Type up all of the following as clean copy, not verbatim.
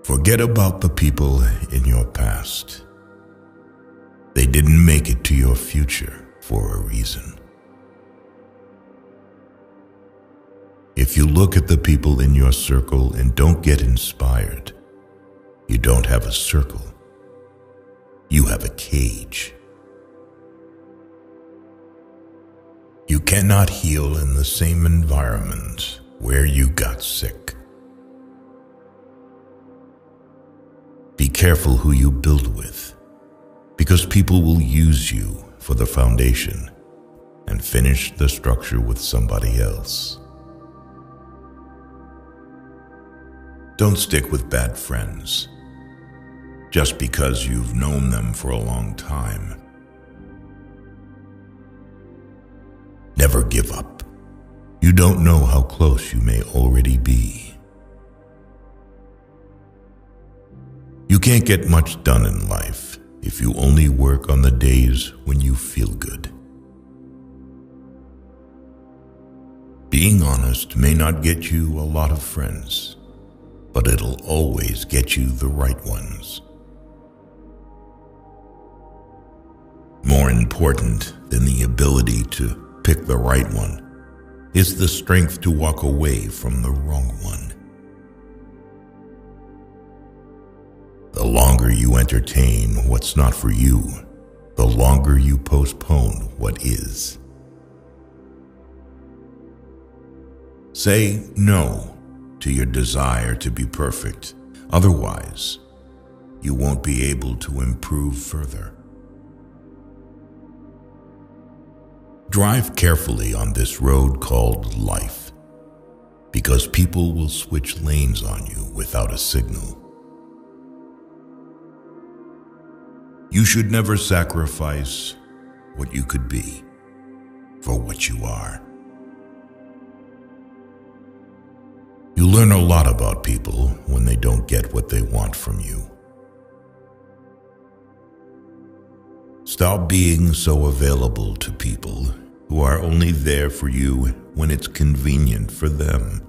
Forget about the people in your past. They didn't make it to your future for a reason. If you look at the people in your circle and don't get inspired, you don't have a circle. You have a cage. You cannot heal in the same environment where you got sick. Be careful who you build with, because people will use you for the foundation and finish the structure with somebody else. Don't stick with bad friends just because you've known them for a long time. Never give up. You don't know how close you may already be. You can't get much done in life if you only work on the days when you feel good. Being honest may not get you a lot of friends, but it'll always get you the right ones. More important than the ability to pick the right one is the strength to walk away from the wrong one. The longer you entertain what's not for you, the longer you postpone what is. Say no to your desire to be perfect. Otherwise, you won't be able to improve further. Drive carefully on this road called life, because people will switch lanes on you without a signal. You should never sacrifice what you could be for what you are. You learn a lot about people when they don't get what they want from you. Stop being so available to people who are only there for you when it's convenient for them.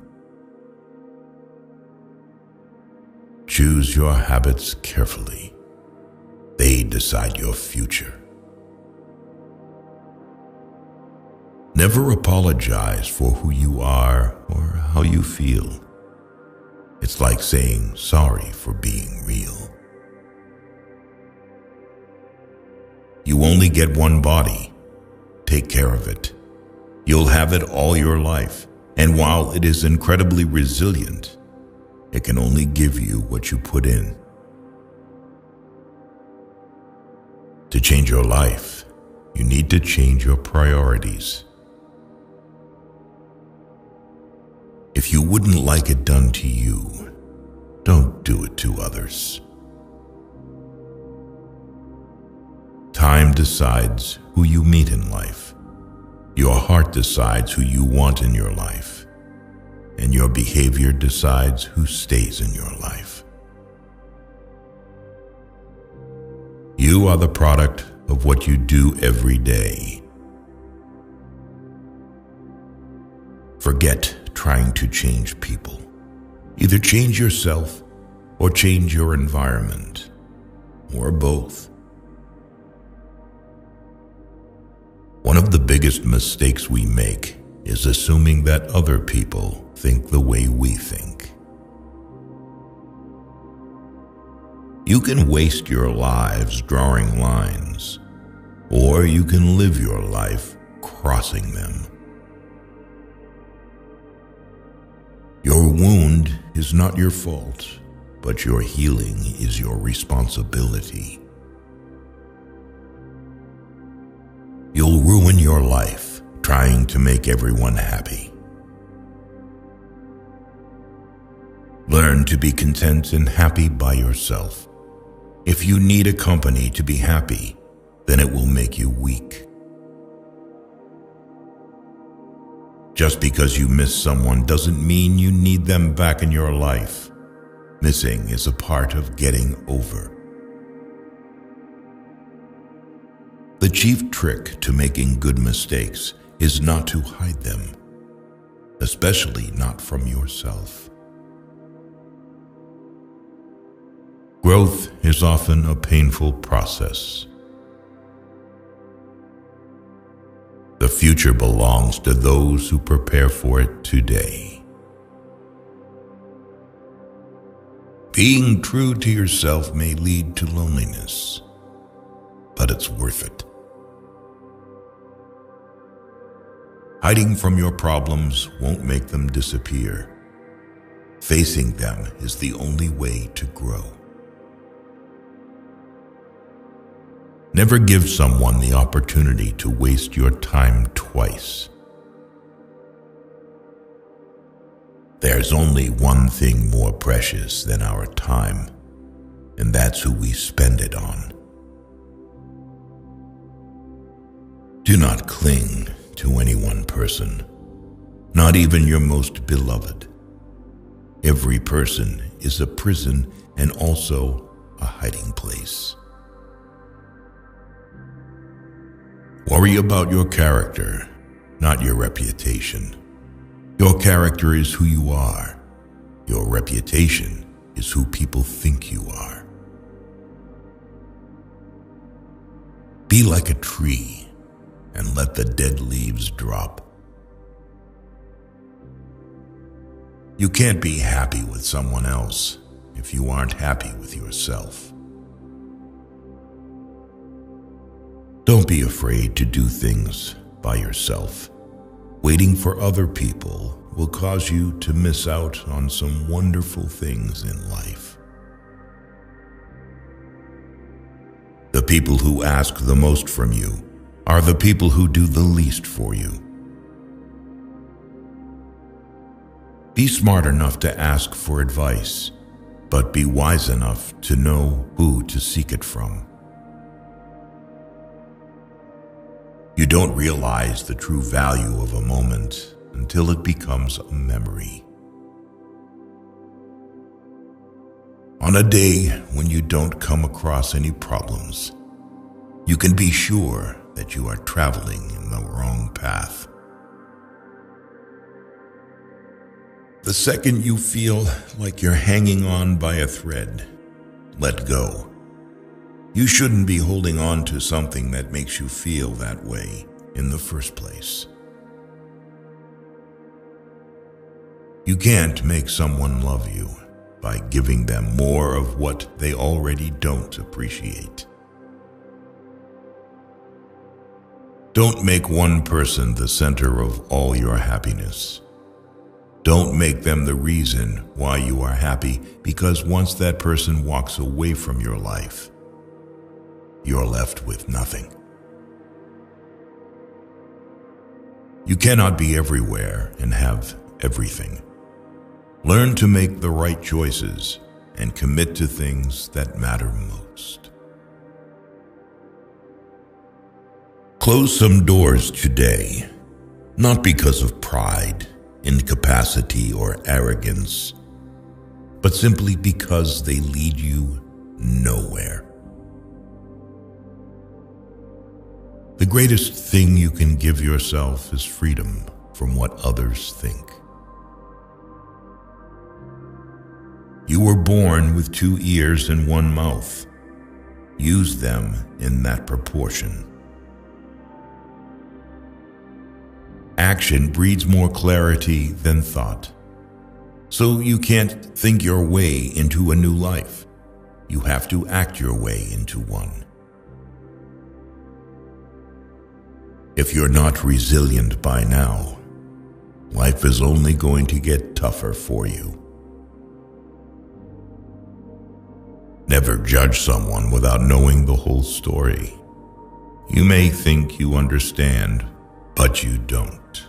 Choose your habits carefully. They decide your future. Never apologize for who you are or how you feel. It's like saying sorry for being real. You only get one body. Take care of it. You'll have it all your life, and while it is incredibly resilient, it can only give you what you put in. To change your life, you need to change your priorities. If you wouldn't like it done to you, don't do it to others. Time decides who you meet in life. Your heart decides who you want in your life, and your behavior decides who stays in your life. You are the product of what you do every day. Forget trying to change people. Either change yourself or change your environment, or both. One of the biggest mistakes we make is assuming that other people think the way we think. You can waste your lives drawing lines, or you can live your life crossing them. Your wound is not your fault, but your healing is your responsibility. You'll ruin your life trying to make everyone happy. Learn to be content and happy by yourself. If you need a company to be happy, then it will make you weak. Just because you miss someone doesn't mean you need them back in your life. Missing is a part of getting over. The chief trick to making good mistakes is not to hide them, especially not from yourself. Growth is often a painful process. The future belongs to those who prepare for it today. Being true to yourself may lead to loneliness, but it's worth it. Hiding from your problems won't make them disappear. Facing them is the only way to grow. Never give someone the opportunity to waste your time twice. There's only one thing more precious than our time, and that's who we spend it on. Do not cling to any one person, not even your most beloved. Every person is a prison and also a hiding place. Worry about your character, not your reputation. Your character is who you are. Your reputation is who people think you are. Be like a tree and let the dead leaves drop. You can't be happy with someone else if you aren't happy with yourself. Don't be afraid to do things by yourself. Waiting for other people will cause you to miss out on some wonderful things in life. The people who ask the most from you are the people who do the least for you. Be smart enough to ask for advice, but be wise enough to know who to seek it from. You don't realize the true value of a moment until it becomes a memory. On a day when you don't come across any problems, you can be sure that you are traveling in the wrong path. The second you feel like you're hanging on by a thread, let go. You shouldn't be holding on to something that makes you feel that way in the first place. You can't make someone love you by giving them more of what they already don't appreciate. Don't make one person the center of all your happiness. Don't make them the reason why you are happy, because once that person walks away from your life, you're left with nothing. You cannot be everywhere and have everything. Learn to make the right choices and commit to things that matter most. Close some doors today, not because of pride, incapacity, or arrogance, but simply because they lead you nowhere. The greatest thing you can give yourself is freedom from what others think. You were born with 2 ears and 1 mouth. Use them in that proportion. Action breeds more clarity than thought. So you can't think your way into a new life. You have to act your way into one. If you're not resilient by now, life is only going to get tougher for you. Never judge someone without knowing the whole story. You may think you understand, but you don't.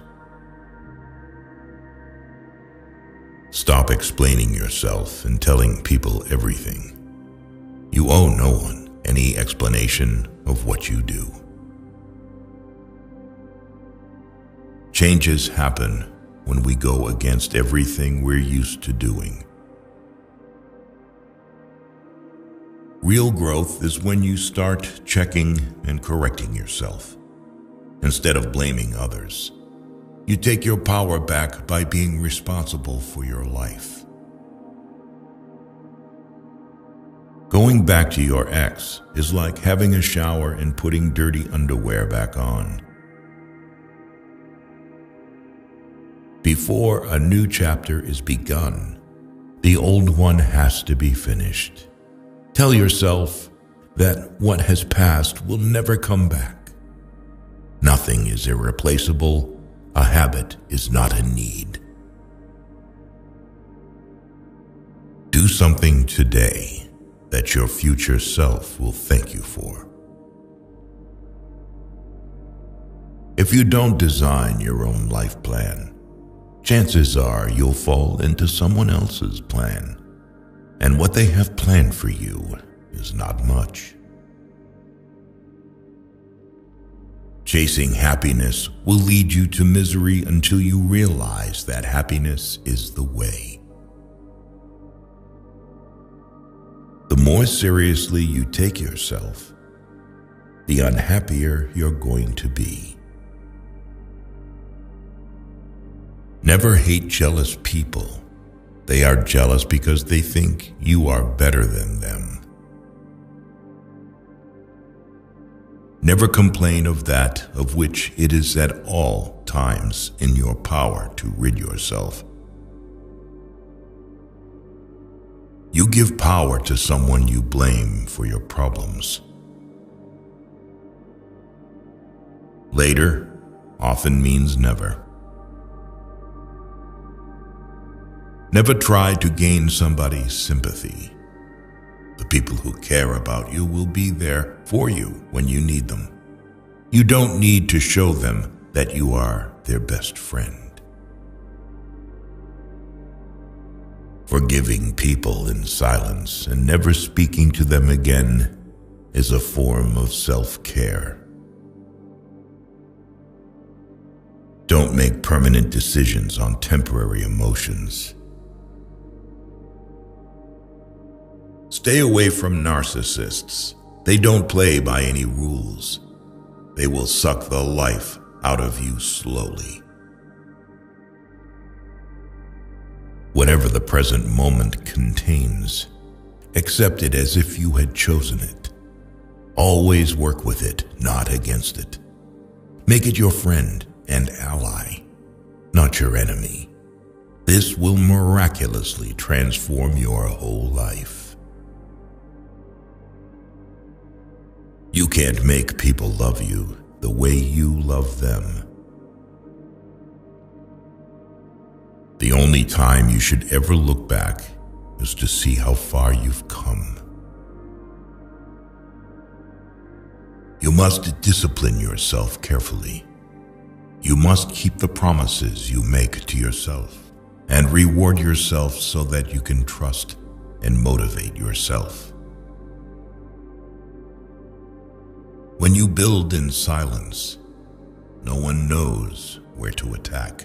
Stop explaining yourself and telling people everything. You owe no one any explanation of what you do. Changes happen when we go against everything we're used to doing. Real growth is when you start checking and correcting yourself. Instead of blaming others, you take your power back by being responsible for your life. Going back to your ex is like having a shower and putting dirty underwear back on. Before a new chapter is begun, the old one has to be finished. Tell yourself that what has passed will never come back. Nothing is irreplaceable. A habit is not a need. Do something today that your future self will thank you for. If you don't design your own life plan, chances are you'll fall into someone else's plan, and what they have planned for you is not much. Chasing happiness will lead you to misery until you realize that happiness is the way. The more seriously you take yourself, the unhappier you're going to be. Never hate jealous people. They are jealous because they think you are better than them. Never complain of that of which it is at all times in your power to rid yourself. You give power to someone you blame for your problems. Later often means never. Never try to gain somebody's sympathy. The people who care about you will be there for you when you need them. You don't need to show them that you are their best friend. Forgiving people in silence and never speaking to them again is a form of self-care. Don't make permanent decisions on temporary emotions. Stay away from narcissists. They don't play by any rules. They will suck the life out of you slowly. Whatever the present moment contains, accept it as if you had chosen it. Always work with it, not against it. Make it your friend and ally, not your enemy. This will miraculously transform your whole life. You can't make people love you the way you love them. The only time you should ever look back is to see how far you've come. You must discipline yourself carefully. You must keep the promises you make to yourself and reward yourself so that you can trust and motivate yourself. When you build in silence, no one knows where to attack.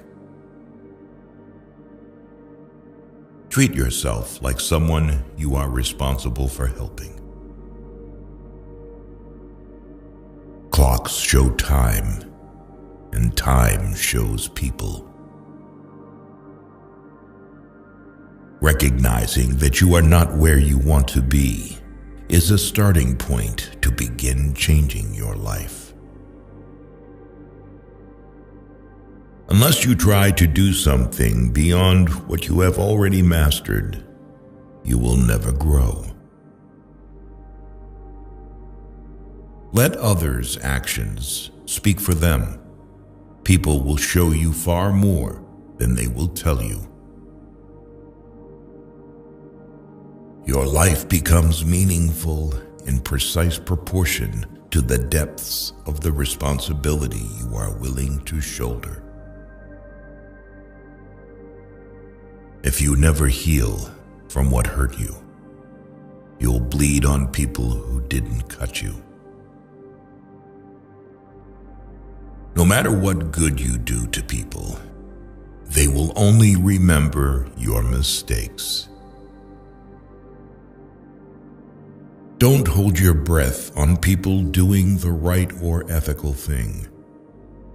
Treat yourself like someone you are responsible for helping. Clocks show time, and time shows people. Recognizing that you are not where you want to be is a starting point to begin changing your life. Unless you try to do something beyond what you have already mastered, you will never grow. Let others' actions speak for them. People will show you far more than they will tell you. Your life becomes meaningful in precise proportion to the depths of the responsibility you are willing to shoulder. If you never heal from what hurt you, you'll bleed on people who didn't cut you. No matter what good you do to people, they will only remember your mistakes. Don't hold your breath on people doing the right or ethical thing.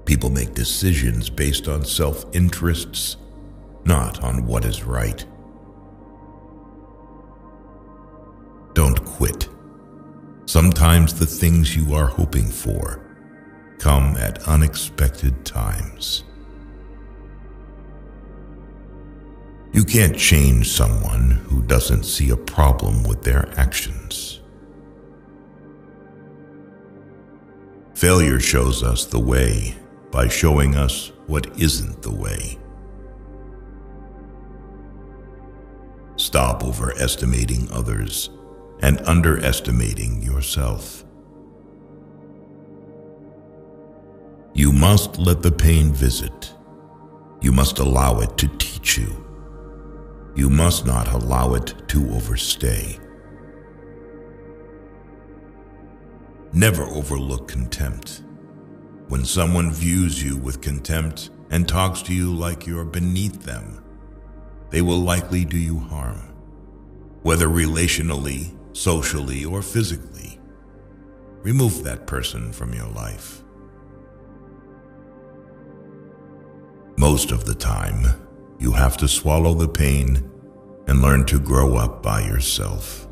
People make decisions based on self-interests, not on what is right. Don't quit. Sometimes the things you are hoping for come at unexpected times. You can't change someone who doesn't see a problem with their actions. Failure shows us the way by showing us what isn't the way. Stop overestimating others and underestimating yourself. You must let the pain visit. You must allow it to teach you. You must not allow it to overstay. Never overlook contempt. When someone views you with contempt and talks to you like you're beneath them, they will likely do you harm, whether relationally, socially, or physically. Remove that person from your life. Most of the time, you have to swallow the pain and learn to grow up by yourself.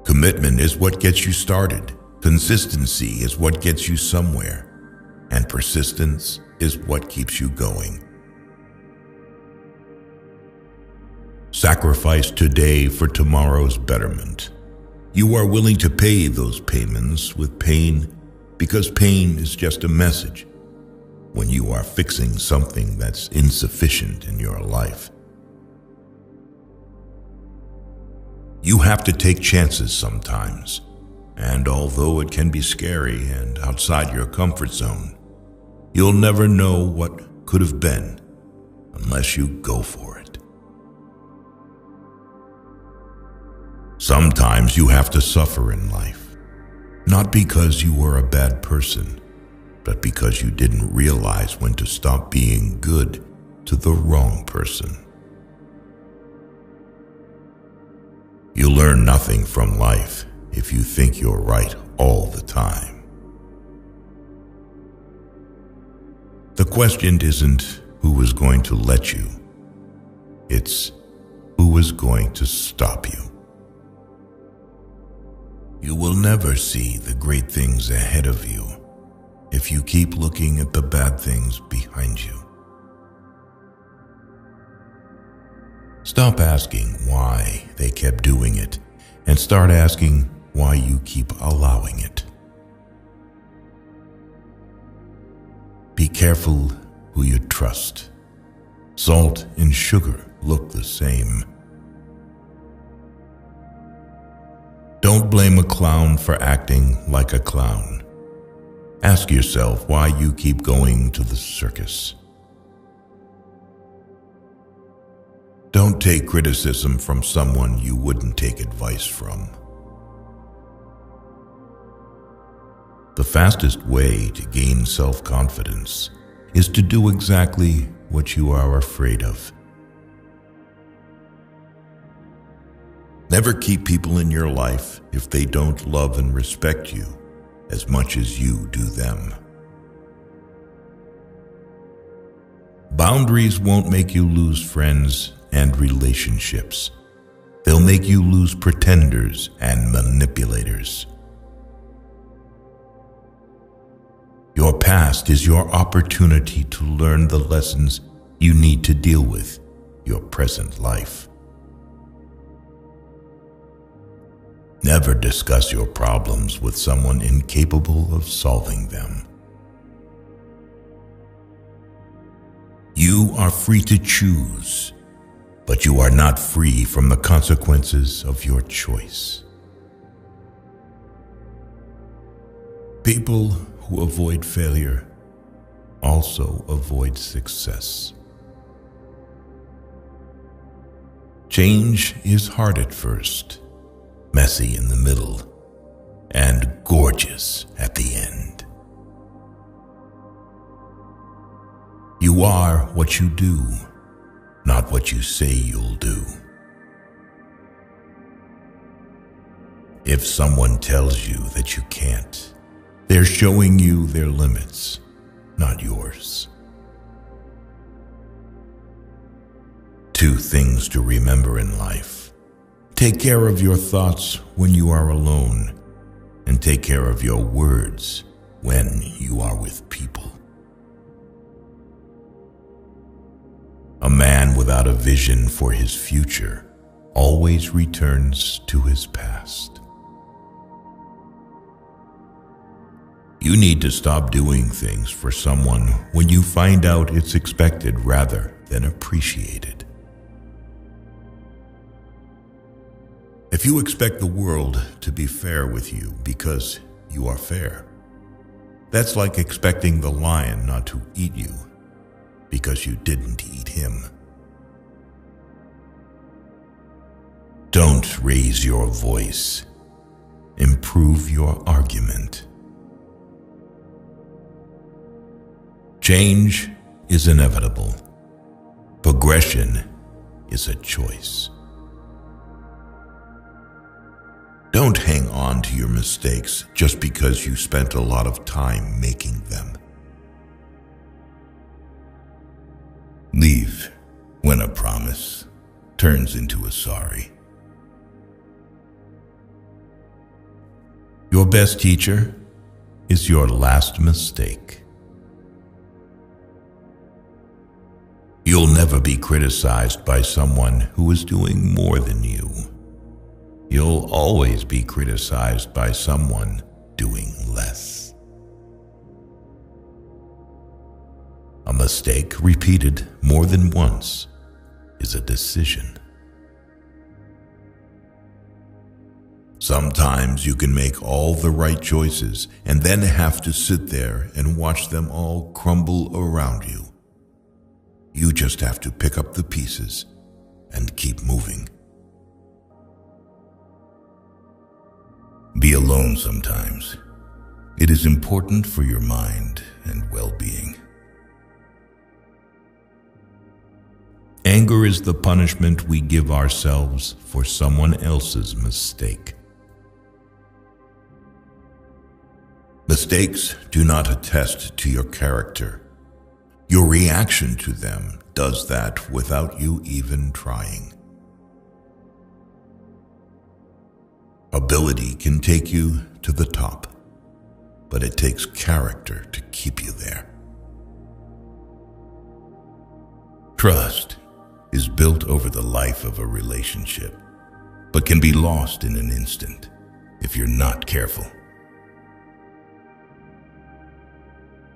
Commitment is what gets you started. Consistency is what gets you somewhere. And persistence is what keeps you going. Sacrifice today for tomorrow's betterment. You are willing to pay those payments with pain because pain is just a message when you are fixing something that's insufficient in your life. You have to take chances sometimes, and although it can be scary and outside your comfort zone, you'll never know what could have been unless you go for it. Sometimes you have to suffer in life, not because you were a bad person, but because you didn't realize when to stop being good to the wrong person. You learn nothing from life if you think you're right all the time. The question isn't who is going to let you, it's who is going to stop you. You will never see the great things ahead of you if you keep looking at the bad things behind you. Stop asking why they kept doing it and start asking why you keep allowing it. Be careful who you trust. Salt and sugar look the same. Don't blame a clown for acting like a clown. Ask yourself why you keep going to the circus. Don't take criticism from someone you wouldn't take advice from. The fastest way to gain self-confidence is to do exactly what you are afraid of. Never keep people in your life if they don't love and respect you as much as you do them. Boundaries won't make you lose friends and relationships. They'll make you lose pretenders and manipulators. Your past is your opportunity to learn the lessons you need to deal with your present life. Never discuss your problems with someone incapable of solving them. You are free to choose, but you are not free from the consequences of your choice. People who avoid failure also avoid success. Change is hard at first, messy in the middle, and gorgeous at the end. You are what you do, not what you say you'll do. If someone tells you that you can't, they're showing you their limits, not yours. Two things to remember in life. Take care of your thoughts when you are alone, and take care of your words when you are with people. A man without a vision for his future always returns to his past. You need to stop doing things for someone when you find out it's expected rather than appreciated. If you expect the world to be fair with you because you are fair, that's like expecting the lion not to eat you because you didn't eat him. Don't raise your voice. Improve your argument. Change is inevitable. Progression is a choice. Don't hang on to your mistakes just because you spent a lot of time making them. Leave when a promise turns into a sorry. Your best teacher is your last mistake. You'll never be criticized by someone who is doing more than you. You'll always be criticized by someone doing less. A mistake repeated more than once is a decision. Sometimes you can make all the right choices and then have to sit there and watch them all crumble around you. You just have to pick up the pieces and keep moving. Be alone sometimes. It is important for your mind and well-being. Anger is the punishment we give ourselves for someone else's mistake. Mistakes do not attest to your character. Your reaction to them does that without you even trying. Ability can take you to the top, but it takes character to keep you there. Trust is built over the life of a relationship, but can be lost in an instant if you're not careful.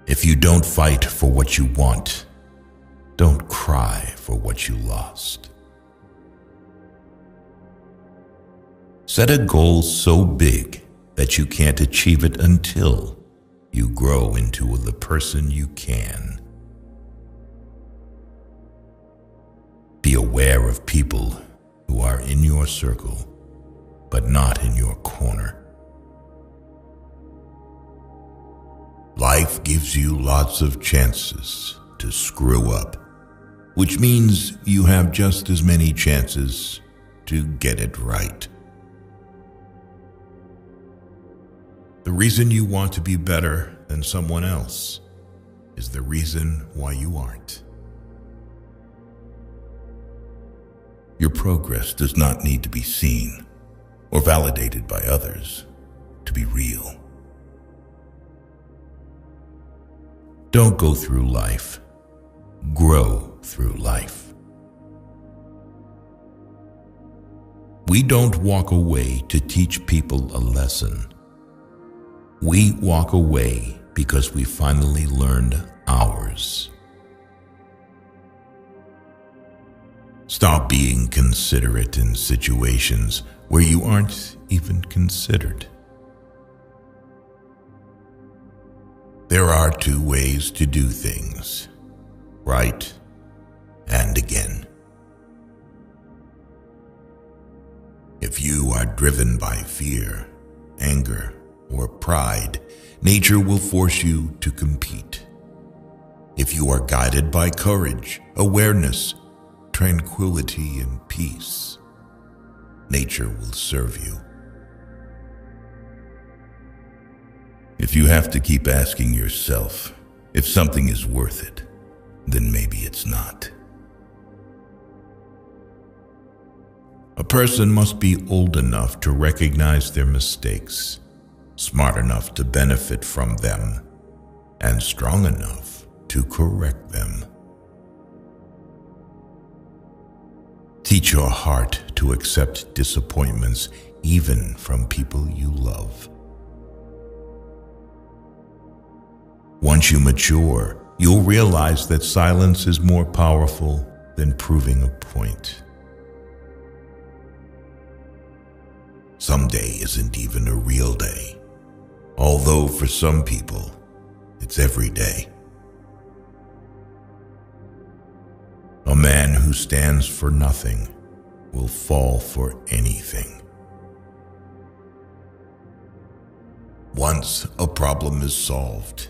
If you don't fight for what you want, don't cry for what you lost. Set a goal so big that you can't achieve it until you grow into the person you can. Be aware of people who are in your circle, but not in your corner. Life gives you lots of chances to screw up, which means you have just as many chances to get it right. The reason you want to be better than someone else is the reason why you aren't. Your progress does not need to be seen or validated by others to be real. Don't go through life. Grow through life. We don't walk away to teach people a lesson. We walk away because we finally learned ours. Stop being considerate in situations where you aren't even considered. There are two ways to do things, right and again. If you are driven by fear, anger, or pride, nature will force you to compete. If you are guided by courage, awareness, tranquility, and peace, nature will serve you. If you have to keep asking yourself if something is worth it, then maybe it's not. A person must be old enough to recognize their mistakes, smart enough to benefit from them, and strong enough to correct them. Teach your heart to accept disappointments even from people you love. Once you mature, you'll realize that silence is more powerful than proving a point. Someday isn't even a real day, although for some people, it's every day. A man who stands for nothing will fall for anything. Once a problem is solved,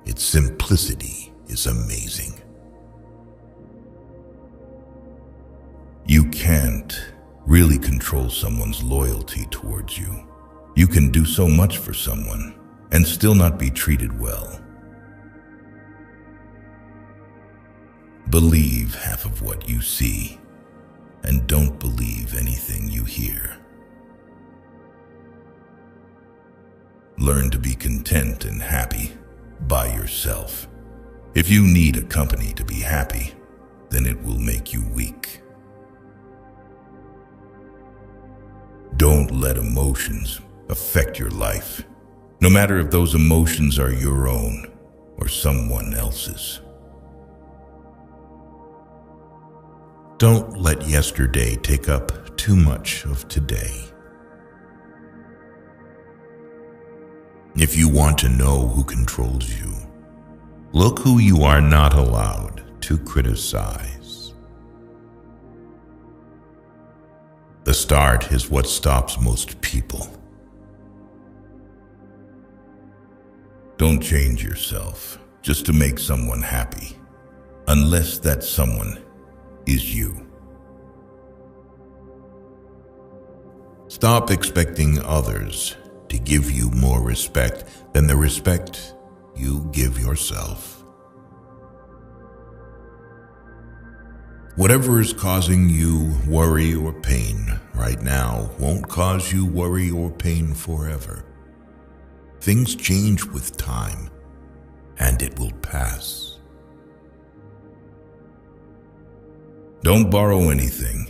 its simplicity is amazing. You can't really control someone's loyalty towards you. You can do so much for someone and still not be treated well. Believe half of what you see and don't believe anything you hear. Learn to be content and happy by yourself. If you need a company to be happy, then it will make you weak. Don't let emotions affect your life, no matter if those emotions are your own or someone else's. Don't let yesterday take up too much of today. If you want to know who controls you, look who you are not allowed to criticize. The start is what stops most people. Don't change yourself just to make someone happy, unless that someone is you. Stop expecting others to give you more respect than the respect you give yourself. Whatever is causing you worry or pain right now won't cause you worry or pain forever. Things change with time, and it will pass. Don't borrow anything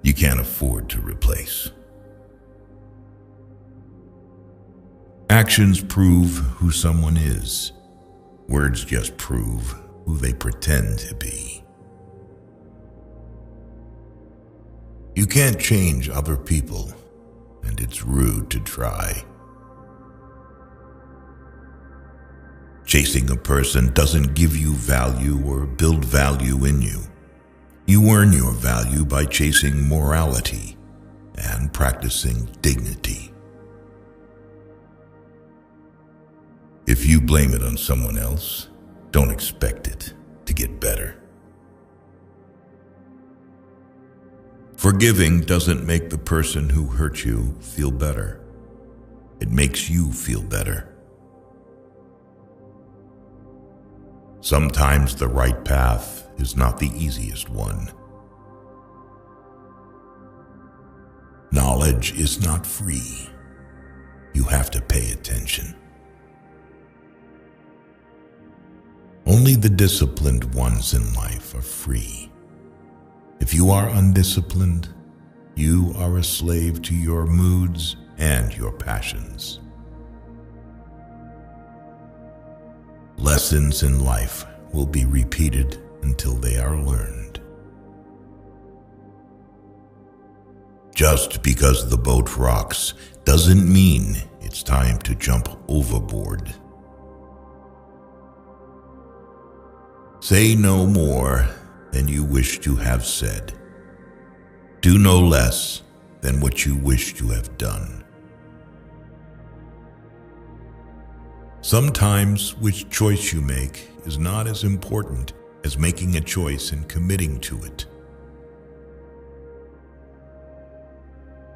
you can't afford to replace. Actions prove who someone is. Words just prove who they pretend to be. You can't change other people, and it's rude to try. Chasing a person doesn't give you value or build value in you. You earn your value by chasing morality and practicing dignity. If you blame it on someone else, don't expect it to get better. Forgiving doesn't make the person who hurt you feel better. It makes you feel better. Sometimes the right path is not the easiest one. Knowledge is not free. You have to pay attention. Only the disciplined ones in life are free. If you are undisciplined, you are a slave to your moods and your passions. Lessons in life will be repeated until they are learned. Just because the boat rocks doesn't mean it's time to jump overboard. Say no more than you wish to have said. Do no less than what you wish to have done. Sometimes which choice you make is not as important as making a choice and committing to it.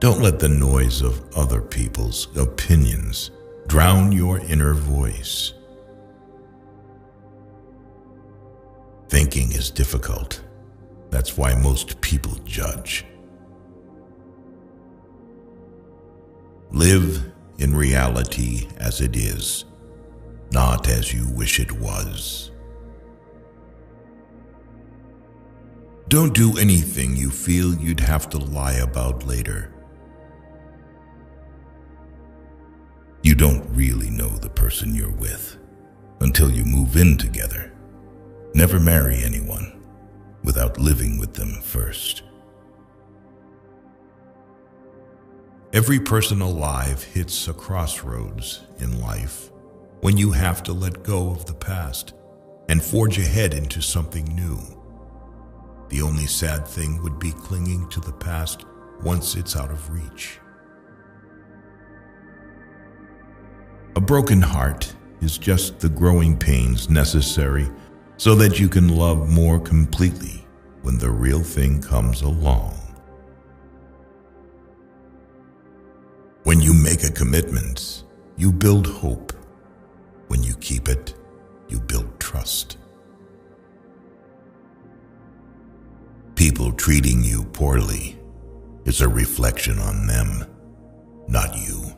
Don't let the noise of other people's opinions drown your inner voice. Thinking is difficult. That's why most people judge. Live in reality as it is, not as you wish it was. Don't do anything you feel you'd have to lie about later. You don't really know the person you're with until you move in together. Never marry anyone without living with them first. Every person alive hits a crossroads in life when you have to let go of the past and forge ahead into something new. The only sad thing would be clinging to the past once it's out of reach. A broken heart is just the growing pains necessary so that you can love more completely when the real thing comes along. When you make a commitment, you build hope. When you keep it, you build trust. People treating you poorly is a reflection on them, not you.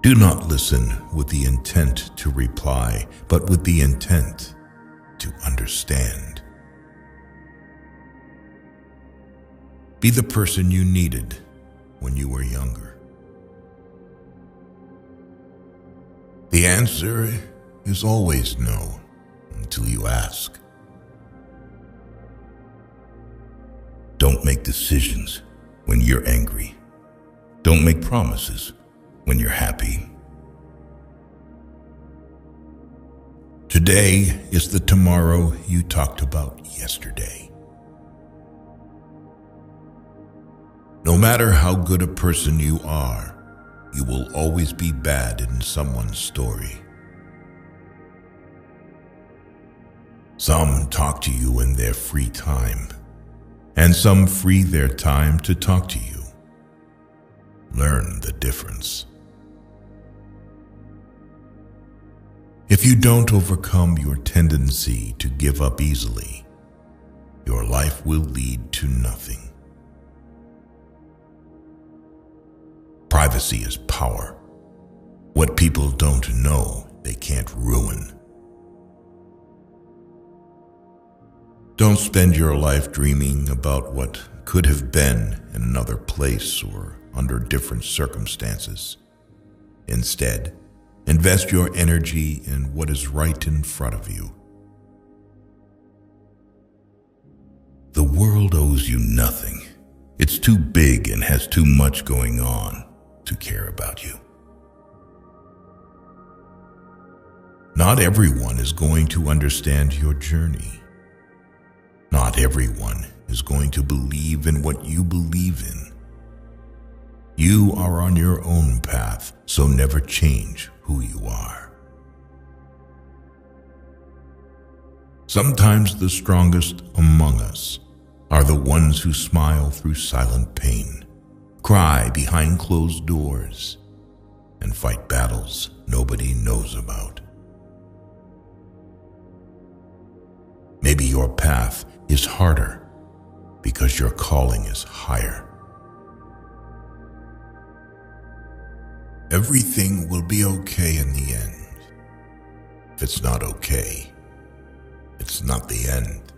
Do not listen with the intent to reply, but with the intent to understand. Be the person you needed when you were younger. The answer is always no until you ask. Don't make decisions when you're angry. Don't make promises when you're happy. Today is the tomorrow you talked about yesterday. No matter how good a person you are, you will always be bad in someone's story. Some talk to you in their free time, and some free their time to talk to you. Learn the difference. If you don't overcome your tendency to give up easily, your life will lead to nothing. Privacy is power. What people don't know, they can't ruin. Don't spend your life dreaming about what could have been in another place or under different circumstances. Instead, invest your energy in what is right in front of you. The world owes you nothing. It's too big and has too much going on to care about you. Not everyone is going to understand your journey. Not everyone is going to believe in what you believe in. You are on your own path, so never change who you are. Sometimes the strongest among us are the ones who smile through silent pain, cry behind closed doors, and fight battles nobody knows about. Maybe your path is harder because your calling is higher. Everything will be okay in the end. If it's not okay, it's not the end.